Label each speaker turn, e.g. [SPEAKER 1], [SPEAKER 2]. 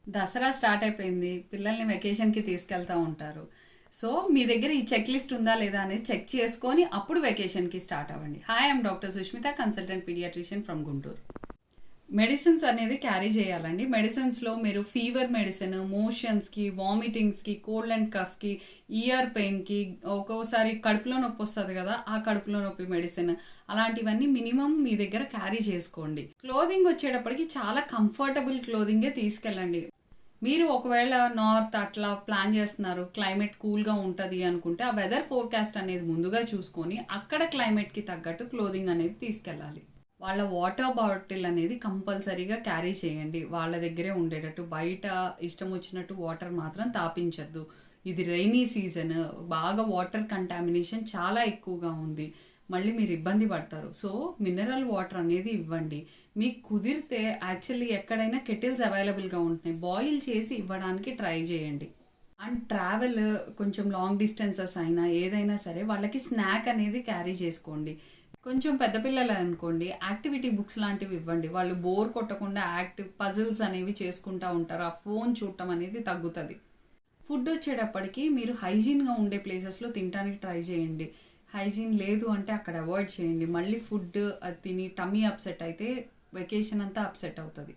[SPEAKER 1] Dasara start అయిపోయింది. పిల్లల్ని వెకేషన్‌కి తీసుకెళ్తా ఉంటారు. సో, మీ దగ్గర ఈ చెక్ లిస్ట్ ఉందా లేదా అనేది చెక్ చేసుకొని అప్పుడు వెకేషన్‌కి స్టార్ట్ అవ్వండి. Hi! I'm doctor Sushmitha, consultant paediatrician from Guntur. Medicines అనేది క్యారీ చేయాలండి. మెడిసిన్స్‌లో మీరు ఫీవర్ మెడిసిన్, మోషన్స్‌కి, వామిటింగ్స్‌కి, కోల్డ్ అండ్ కఫ్‌కి, ఇయర్ పెయిన్‌కి, ఒక్కోసారి కడుపులో నొప్పి వస్తది కదా! ఆ కడుపులో నొప్పి మెడిసిన్ అలాంటివన్నీ మినిమమ్ మీ దగ్గర క్యారీ చేసుకోండి. క్లోదింగ్ వచ్చేటప్పటికి చాలా కంఫర్టబుల్ క్లోదింగే తీసుకెళ్ళండి. మీరు ఒకవేళ నార్త్ అట్లా ప్లాన్ చేస్తున్నారు, క్లైమేట్ కూల్గా ఉంటుంది అనుకుంటే ఆ వెదర్ ఫోర్కాస్ట్ అనేది ముందుగా చూసుకొని అక్కడ క్లైమేట్కి తగ్గట్టు క్లోదింగ్ అనేది తీసుకెళ్ళాలి. వాళ్ళ వాటర్ బాటిల్ అనేది కంపల్సరీగా క్యారీ చేయండి. వాళ్ళ దగ్గరే ఉండేటట్టు బయట ఇష్టం వచ్చినట్టు వాటర్ మాత్రం తాపించద్దు. ఇది రైనీ సీజన్, బాగా వాటర్ కంటామినేషన్ చాలా ఎక్కువగా ఉంది. మళ్ళీ మీరు ఇబ్బంది పడతారు. సో మినరల్ వాటర్ అనేది ఇవ్వండి. మీకు కుదిరితే యాక్చువల్లీ ఎక్కడైనా కెటిల్స్ అవైలబుల్గా ఉంటున్నాయి, బాయిల్ చేసి ఇవ్వడానికి ట్రై చేయండి. అండ్ ట్రావెల్ కొంచెం లాంగ్ డిస్టెన్సెస్ అయినా ఏదైనా సరే వాళ్ళకి స్నాక్ అనేది క్యారీ చేసుకోండి. కొంచెం పెద్ద పిల్లలు అనుకోండి, యాక్టివిటీ బుక్స్ లాంటివి ఇవ్వండి. వాళ్ళు బోర్ కొట్టకుండా యాక్టివ్ పజిల్స్ అనేవి చేసుకుంటూ ఉంటారు. ఆ ఫోన్ చూడటం అనేది తగ్గుతుంది. ఫుడ్ వచ్చేటప్పటికి మీరు హైజీన్గా ఉండే ప్లేసెస్లో తినడానికి ట్రై చేయండి. హైజీన్ లేదు అంటే అక్కడ అవాయిడ్ చేయండి. మళ్ళీ ఫుడ్ అది తిని టమ్మీ అప్సెట్ అయితే వెకేషన్ అంతా అప్సెట్ అవుతుంది.